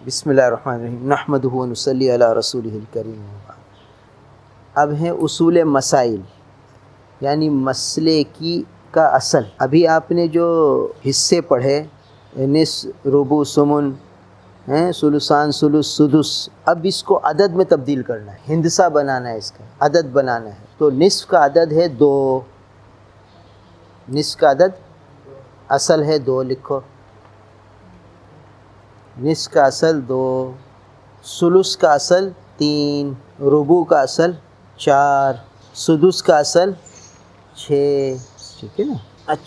بسم اللہ الرحمن الرحیم نحمدہ و نصلی علی رسولہ الکریم۔ اب ہیں اصول مسائل، یعنی مسئلے کا اصل۔ ابھی آپ نے جو حصے پڑھے نصف، ربع، ثمن، ثلثان، ثلث، سدس، اب اس کو عدد میں تبدیل کرنا ہے، ہندسہ بنانا ہے، اس کا عدد بنانا ہے۔ تو نصف کا عدد ہے 2، نصف کا عدد اصل ہے 2، لکھو نصف کا اصل 2، ثلث کا اصل 3، ربع کا اصل 4، سدس کا اصل 6، ٹھیک ہے نا۔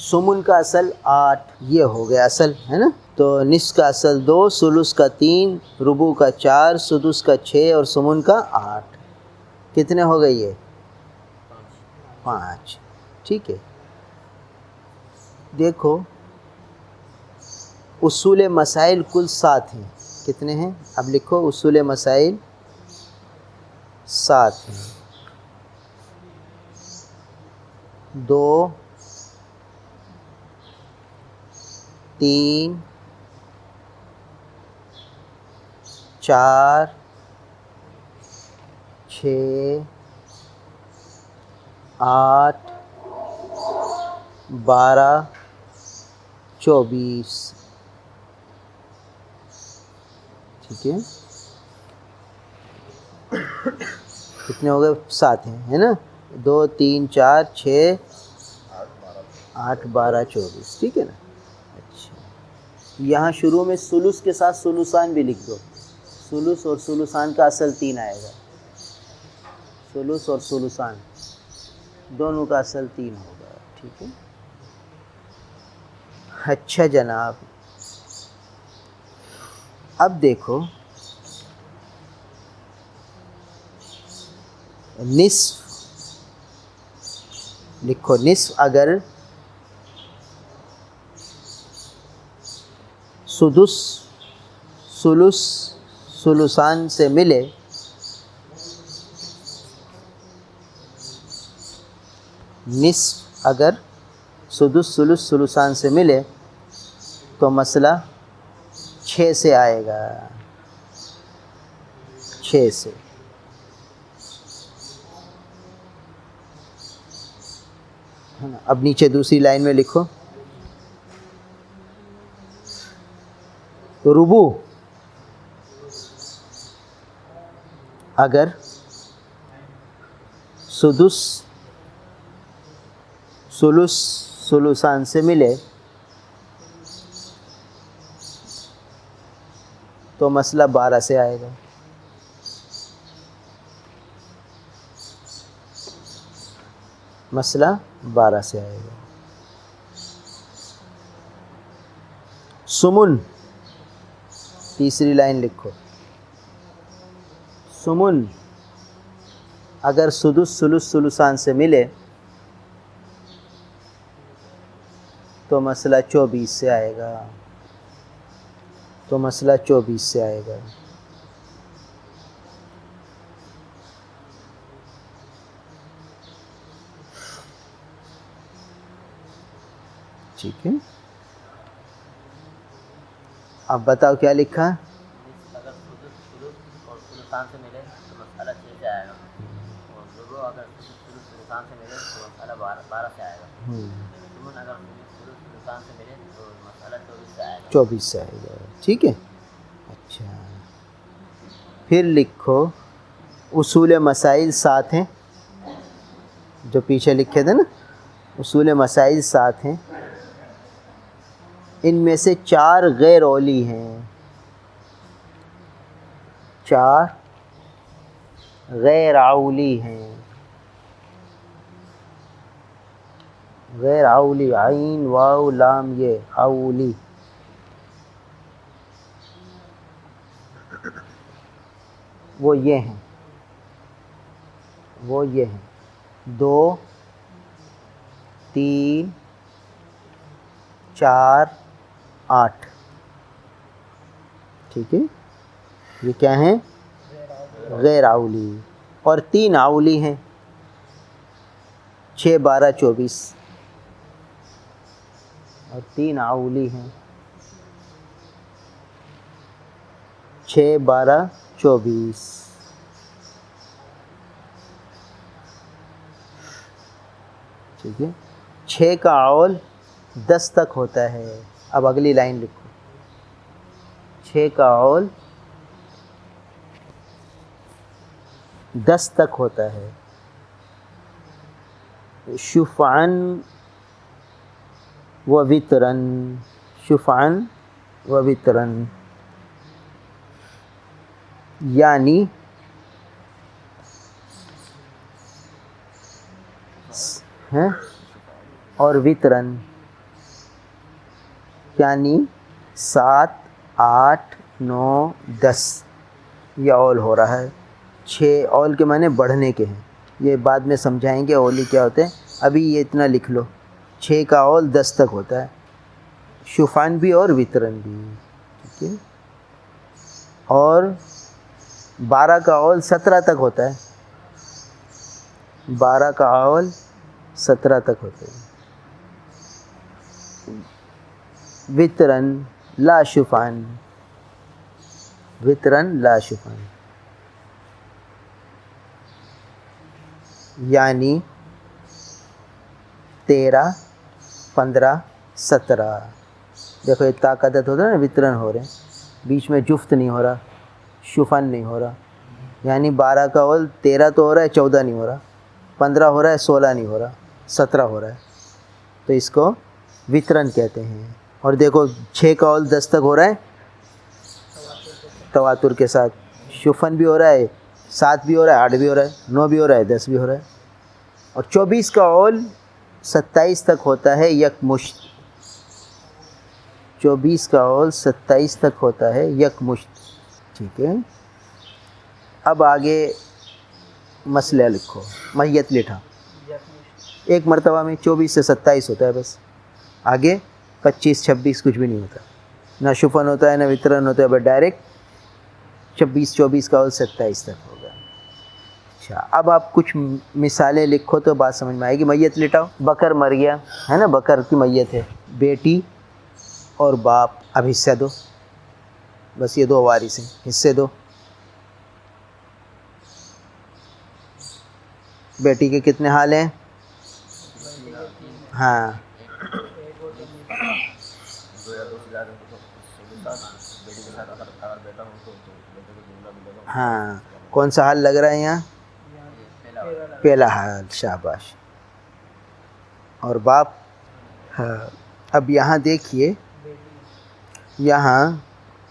ثمن کا اصل 8، یہ ہو گیا اصل، ہے نا۔ تو نصف کا اصل 2، ثلث کا 3، ربع کا 4، سدس کا 6 اور ثمن کا 8، کتنے ہو گئے یہ؟ 5، ٹھیک ہے۔ دیکھو اصول مسائل کل 7 ہیں، کتنے ہیں؟ اب لکھو اصول مسائل 7 ہیں۔ 2، 3، 4، 6، 8، 12، 24، ٹھیک ہے۔ کتنے ہو گئے؟ 7 ہیں، ہے نا۔ 2، 3، 4، 6، 8، 12، 24، ٹھیک ہے نا۔ اچھا، یہاں شروع میں ثلث کے ساتھ ثلثان بھی لکھ دو۔ ثلث اور ثلثان کا اصل 3 آئے گا، ثلث اور ثلثان دونوں کا اصل 3 ہوگا، ٹھیک ہے۔ اچھا جناب، اب دیکھو نصف، لکھو نصف اگر سدس، ثلث، ثلثان سے ملے نصف اگر سدس، ثلث، ثلثان سے ملے تو مسئلہ 6 سے آئے گا، 6 سے۔ اب نیچے دوسری لائن میں لکھو ربع اگر سدس، ثلث، ثلثان سے ملے تو مسئلہ 12 سے آئے گا، مسئلہ 12 سے آئے گا۔ ثمن، تیسری لائن لکھو، ثمن اگر سدس، ثلث، ثلثان سے ملے تو مسئلہ 24 سے آئے گا، تو مسئلہ 24 سے آئے گا۔ ٹھیک ہے، اب بتاؤ کیا لکھا؟ اگر ثلث اور ثلثان سے ملے تو مسئلہ 6 سے آئے گا، اور ربع اگر ثلث ثلثان سے ملے تو مسئلہ 12 سے آئے گا، ثمن اگر ثلث ثلثان سے ملے تو مسئلہ 24 سے آئے گا، 24 سے آئے گا، ٹھیک ہے۔ اچھا، پھر لکھو اصول مسائل 7 ہیں، جو پیچھے لکھے تھے نا، اصول مسائل 7 ہیں، ان میں سے 4 غیر اولی ہیں، 4 غیر اولی ہیں، غیر اولی، عین واو لام یہ اولی۔ وہ یہ ہیں، وہ یہ ہیں 2، 3، 4، 8، ٹھیک ہے۔ یہ کیا ہیں؟ غیر اولی، اور 3 اولی ہیں، 6، 12، 24، اور 3 اولی ہیں 6 12 24. ٹھیک ہے. 6 کا اول 10 تک ہوتا ہے. اب اگلی لائن لکھو. 6 کا اول 10 تک ہوتا ہے. شفعن و وطرن. شفعن و وطرن یعنی ہیں اور وطرن یعنی 7 8 9 10. یہ اول ہو رہا ہے. 6 اول کے معنی بڑھنے کے ہیں. یہ بعد میں سمجھائیں گے اولی کیا ہوتے ہیں. ابھی یہ اتنا لکھ لو. 6 کا اول 10 تک ہوتا ہے. شفعن بھی اور وطرن بھی. ٹھیک ہے. اور 12 کا اول 17 تک ہوتا ہے. 12 کا اول 17 تک ہوتا ہے. وطرن لا شفعن. وطرن لا شفعن یعنی 13 15 17. دیکھو یہ طاقت ہوتا ہے نا. وطرن ہو رہے ہیں, بیچ میں جفت نہیں ہو رہا, شفن نہیں ہو رہا. یعنی 12 کا اول 13 تو ہو رہا ہے, 14 نہیں ہو رہا. 15 ہو رہا ہے, 16 نہیں ہو رہا, 17 ہو رہا ہے. تو اس کو وطرن کہتے ہیں. اور دیکھو 6 کا اول 10 تک ہو رہا ہے تواتر کے ساتھ. شفن بھی ہو رہا ہے, 7 بھی ہو رہا ہے, 8 بھی ہو رہا ہے, 9 بھی ہو رہا ہے, 10 بھی ہو رہا ہے. اور 24 کا اول 27 تک ہوتا ہے یکمشت. 24 کا اول 27 تک ہوتا ہے یکمشت. ٹھیک ہے. اب آگے مسئلہ لکھو. میت لٹھا ایک مرتبہ میں 24 سے 27 ہوتا ہے بس. آگے 25 26 کچھ بھی نہیں ہوتا. نہ شفن ہوتا ہے نہ وطرن ہوتا ہے, بس ڈائریکٹ 26 24 کا اول 27 تک ہوگا. اچھا, اب آپ کچھ مثالیں لکھو تو بات سمجھ میں آئے گی. میت لٹاؤ. بکر مر گیا ہے نا, بکر کی میت ہے. بیٹی اور باپ. اب حصہ دو. بس یہ 2 وارث ہیں, حصے دو. بیٹی کے کتنے حال ہیں؟ ہاں ہاں, کون سا حال لگ رہا ہے یہاں؟ پہلا حال. شاباش. اور باپ. ہاں. اب یہاں دیکھیے, یہاں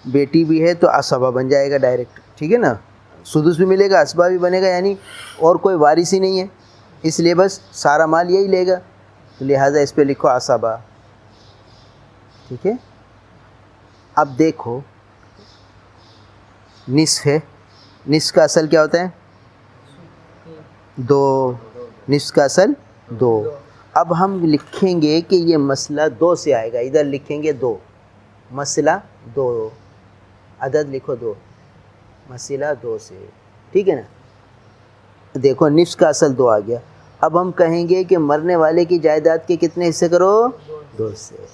بیٹی بھی ہے تو عصبہ بن جائے گا ڈائریکٹ. ٹھیک ہے نا. سدس بھی ملے گا, عصبہ بھی بنے گا, یعنی اور کوئی وارث ہی نہیں ہے, اس لیے بس سارا مال یہی لے گا. تو لہٰذا اس پہ لکھو عصبہ. ٹھیک ہے. اب دیکھو نصف ہے. نصف کا اصل کیا ہوتا ہے؟ 2. نصف کا اصل 2. اب ہم لکھیں گے کہ یہ مسئلہ 2 سے آئے گا. ادھر لکھیں گے 2. مسئلہ 2. عدد لکھو 2. مسئلہ 2 سے. ٹھیک ہے نا. دیکھو نصف کا اصل 2 آ گیا. اب ہم کہیں گے کہ مرنے والے کی جائیداد کے کتنے حصے کرو؟ 2 حصے.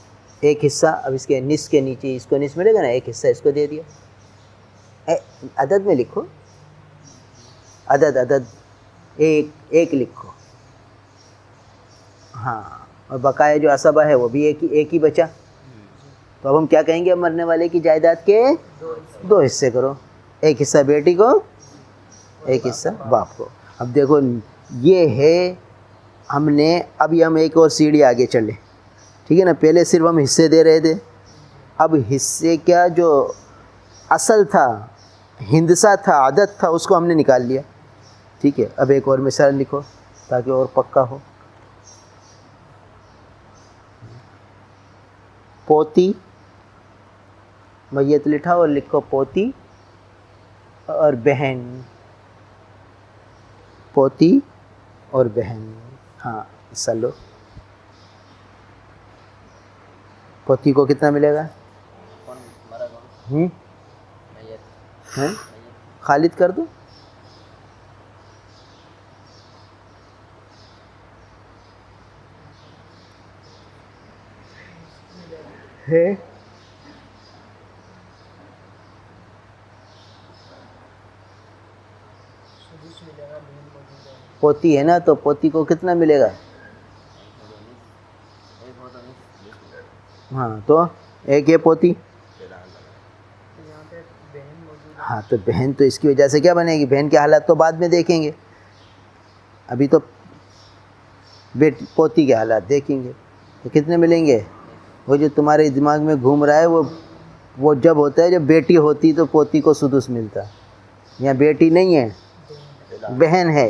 ایک حصہ. اب اس کے نصف کے نیچے اس کو نصف ملے گا نا, ایک حصہ اس کو دے دیا. عدد میں لکھو. عدد ایک لکھو. ہاں. اور بقایا جو عصبہ ہے وہ بھی ایک ہی بچا. تو اب ہم کیا کہیں گے؟ مرنے والے کی جائیداد کے 2 حصے کرو. ایک حصہ بیٹی کو, ایک حصہ باپ کو. اب دیکھو یہ ہے ہم نے. اب یہ ہم ایک اور سیڑھی آگے چلے. ٹھیک ہے نا. پہلے صرف ہم حصے دے رہے تھے. اب حصے کیا جو اصل تھا, ہندسہ تھا, عدد تھا, اس کو ہم نے نکال لیا. ٹھیک ہے. اب ایک اور مثال لکھو تاکہ اور پکا ہو. پوتی. میت لٹھا اور لکھو پوتی اور بہن. پوتی اور بہن. ہاں حصہ لو. پوتی کو کتنا ملے گا؟ خالد کر دو. ہے پوتی ہے نا, تو پوتی کو کتنا ملے گا؟ ایک ہو تو نصف. ہاں تو ایک ہے پوتی. یہاں پہ بہن موجود ہے. ہاں تو بہن تو اس کی وجہ سے کیا بنے گی؟ بہن کے حالات تو بعد میں دیکھیں گے, ابھی تو پوتی کے حالات دیکھیں گے. تو کتنے ملیں گے؟ وہ جو تمہارے دماغ میں گھوم رہا ہے وہ جب ہوتا ہے جب بیٹی ہوتی تو پوتی کو سدس ملتا. یہاں بیٹی نہیں ہے, بہن ہے,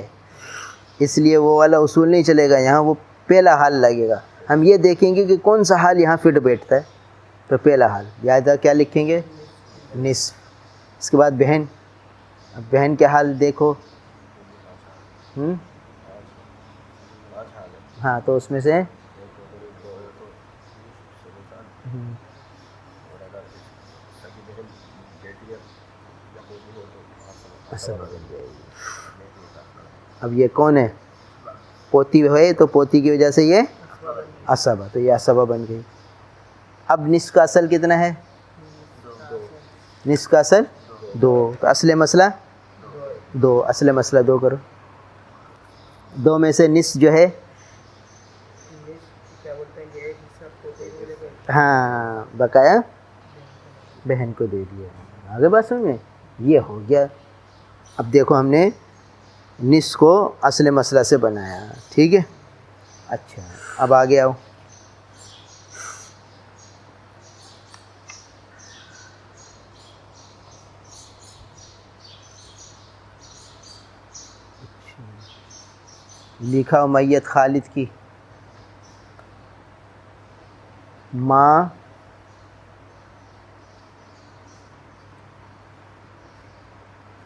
اس لیے وہ والا اصول نہیں چلے گا. یہاں وہ پہلا حال لگے گا. ہم یہ دیکھیں گے کہ کون سا حال یہاں فٹ بیٹھتا ہے. تو پہلا حال لہٰذا کیا لکھیں گے؟ نصف. اس کے بعد بہن. اب بہن کے حال دیکھو. ہاں تو اس میں سے اب یہ کون ہے؟ پوتی ہے, تو پوتی کی وجہ سے یہ عصبہ, تو یہ عصبہ بن گئی. اب نصف کا اصل کتنا ہے؟ نصف کا اصل 2. تو اصل مسئلہ 2. اصل مسئلہ 2 کرو. 2 میں سے نصف جو ہے, ہاں بقایا بہن کو دے دیا. آگے بات سمجھ میں, یہ ہو گیا. اب دیکھو ہم نے نصف کو اصل مسئلہ سے بنایا, ٹھیک ہے. اچھا اب آگے آؤ. لکھا میت خالد کی ماں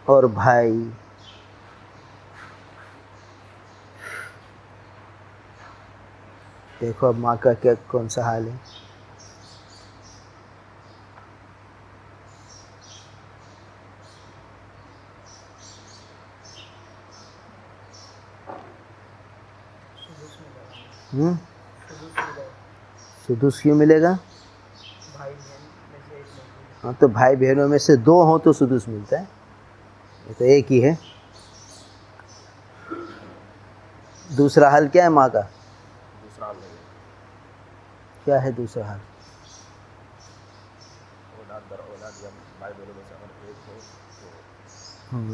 اور بھائی دیکھو اب ماں کا کیا کون سا حال ہے. سدس کیوں ملے گا؟ ہاں تو بھائی بہنوں میں سے 2 ہوں تو سدس ملتا ہے, یہ تو ایک ہی ہے. دوسرا حل کیا ہے ماں کا؟ کیا ہے دوسرا حل؟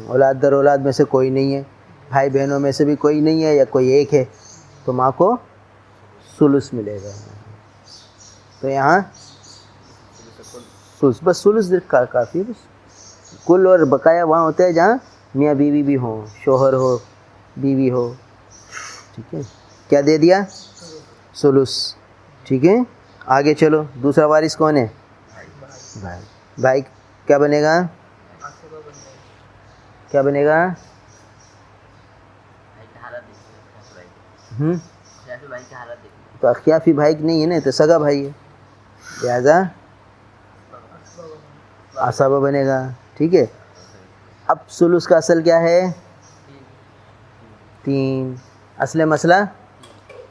اولاد در اولاد میں سے کوئی نہیں ہے, بھائی بہنوں میں سے بھی کوئی نہیں ہے, یا کوئی ایک ہے, تو ماں کو ثلث ملے گا. تو یہاں بس ثلث کافی ہے. بس کل اور بقایا وہاں ہوتا ہے جہاں میاں بیوی بھی ہوں, شوہر ہو, بیوی ہو, ٹھیک ہے. کیا دے دیا؟ ثلث, ٹھیک ہے. آگے چلو, دوسرا وارث کون ہے؟ بھائی. بھائی کیا بنے گا؟ کیا بنے گا؟ تو اخیافی بھائی نہیں ہے نا, تو سگا بھائی ہے, لہذا عصبہ بنے گا, ٹھیک ہے. اب ثلث کا اصل کیا ہے؟ 3. اصل مسئلہ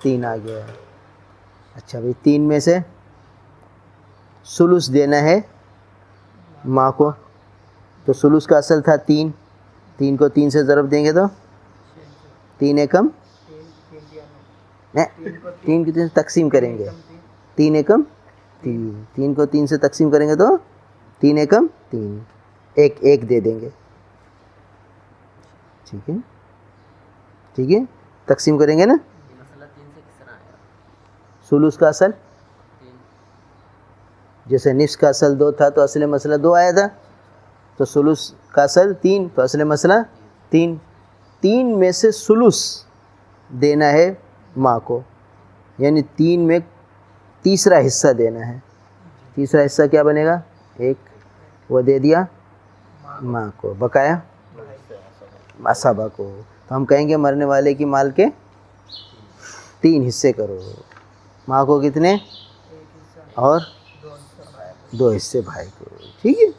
3 آ گیا. اچھا بھائی, 3 میں سے ثلث دینا ہے ماں کو, تو ثلث کا اصل تھا 3. 3 کو 3 سے ضرب دیں گے تو 3 ایکم 3 کی 3 سے تقسیم کریں گے, 3 ایکم 3. 3 کو 3 سے تقسیم کریں گے تو 3 ایکم 3, ایک دے دیں گے, ٹھیک ہے. ٹھیک ہے, تقسیم کریں گے نا. ثلث کا اصل جیسے نصف کا اصل 2 تھا تو اصل مسئلہ 2 آیا تھا, تو ثلث کا اصل 3 تو اصل مسئلہ 3. 3 میں سے ثلث دینا ہے ماں کو, یعنی 3 میں تیسرا حصہ دینا ہے. تیسرا حصہ کیا بنے گا؟ 1, وہ دے دیا ماں کو, بقایا عصبہ کو. تو ہم کہیں گے مرنے والے کی مال کے 3 حصے کرو, ماں کو کتنے اور 2 حصے بھائی کو, ٹھیک ہے.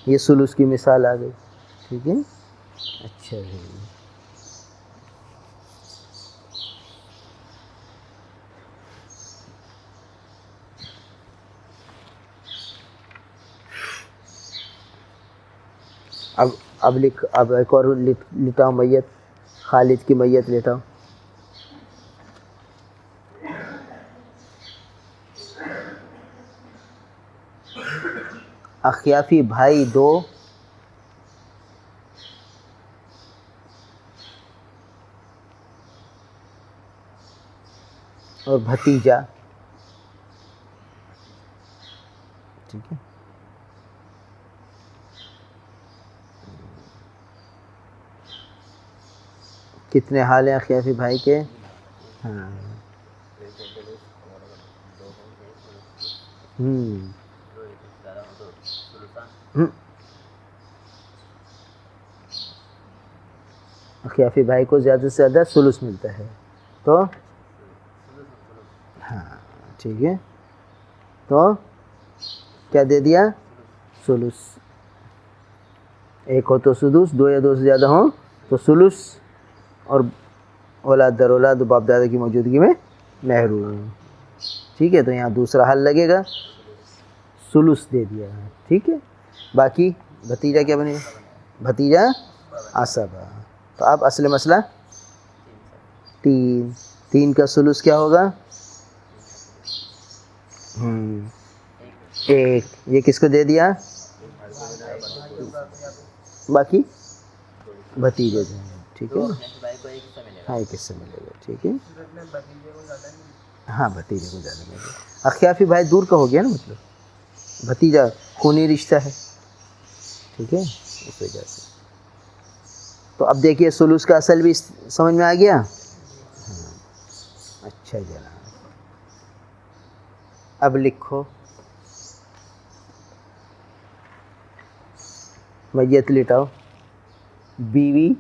یہ ثلث کی مثال آ گئی, ٹھیک ہے. اچھا جی, اب ایک اور لٹا میت خالد کی میت لیتا ہوں. اخیافی بھائی 2 اور بھتیجا. ٹھیک ہے. کتنے حال ہیں اخیافی بھائی کے؟ ہاں اخیافی بھائی کو زیادہ سے زیادہ ثلث ملتا ہے. تو ہاں ٹھیک ہے. تو کیا دے دیا؟ ثلث. ایک ہو تو سدس، 2 یا 2 سے زیادہ ہوں تو ثلث، اور اولاد در اولاد باپ دادا کی موجودگی میں محروم. ٹھیک ہے. تو یہاں دوسرا حل لگے گا، ثلث دے دیا. ٹھیک ہے. باقی بھتیجا کیا بنے گا؟ بھتیجا عصبہ. تو اب اصل مسئلہ 3 کا ثلث کیا ہوگا؟ 1. یہ کس کو دے دیا؟ باقی بھتیجے دیں. ٹھیک ہے. ہاں ایک حصہ ملے گا. ٹھیک ہے. ہاں بھتیجے کو زیادہ ملے گا. اخیافی بھائی دور کا ہو گیا نا، مطلب بھتیجا خونی رشتہ ہے. ٹھیک ہے. اس وجہ سے تو اب دیکھیے ثلث کا اصل بھی سمجھ میں آ گیا. اچھا جناب. اب لکھو میت لٹاؤ. بیوی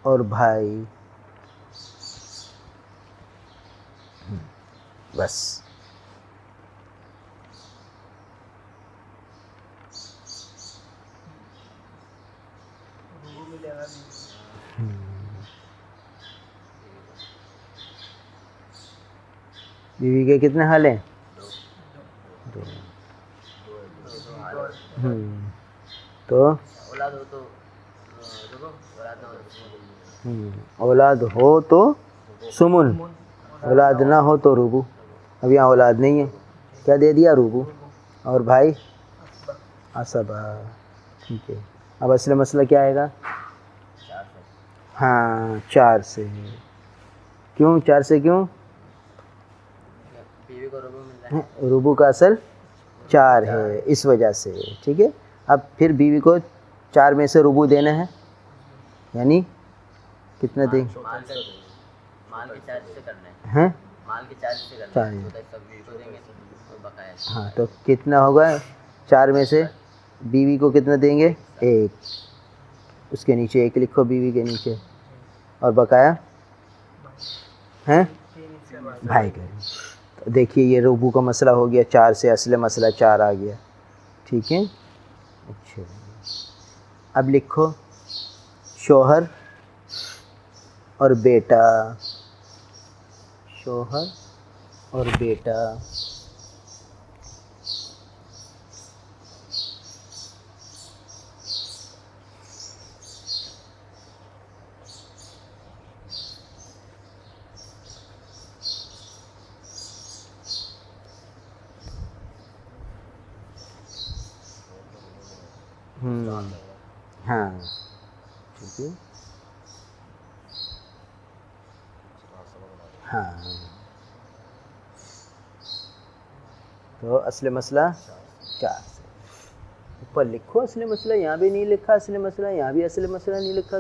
اور بھائی، بس. بیوی کے کتنے حال ہیں؟ 2. تو اولاد ہو تو سمن، اولاد نہ ہو تو ربو. اب یہاں اولاد نہیں ہے، کیا دے دیا؟ ربو. اور بھائی عصبہ. ٹھیک ہے. اب اصل مسئلہ کیا آئے گا؟ ہاں 4 سے. کیوں 4 سے؟ کیوں؟ ربو کا اصل 4 ہے، اس وجہ سے. ٹھیک ہے. اب پھر بیوی کو 4 میں سے ربو دینا ہے، یعنی کتنا دیں؟ مال کے 4 سے کرنا ہے. ہیں مال کے 4 سے کرنا ہے تو سب بیوی کو دیں گے اور بقایا. ہاں تو کتنا ہوگا؟ 4 میں سے بیوی کو کتنا دیں گے؟ 1. اس کے نیچے 1 لکھو بیوی کے نیچے، اور بقایا ہیں بھائی کا. دیکھیے یہ ربو کا مسئلہ ہو گیا 4 سے، اصل مسئلہ 4 آ گیا. ٹھیک ہے. اچھا اب لکھو شوہر اور بیٹا. شوہر اور بیٹا. ہاں ٹھیک ہے. ہاں تو اصل مسئلہ 4 سے. اوپر لکھو اصل مسئلہ. یہاں بھی نہیں لکھا اصل مسئلہ، یہاں بھی اصل مسئلہ نہیں لکھا.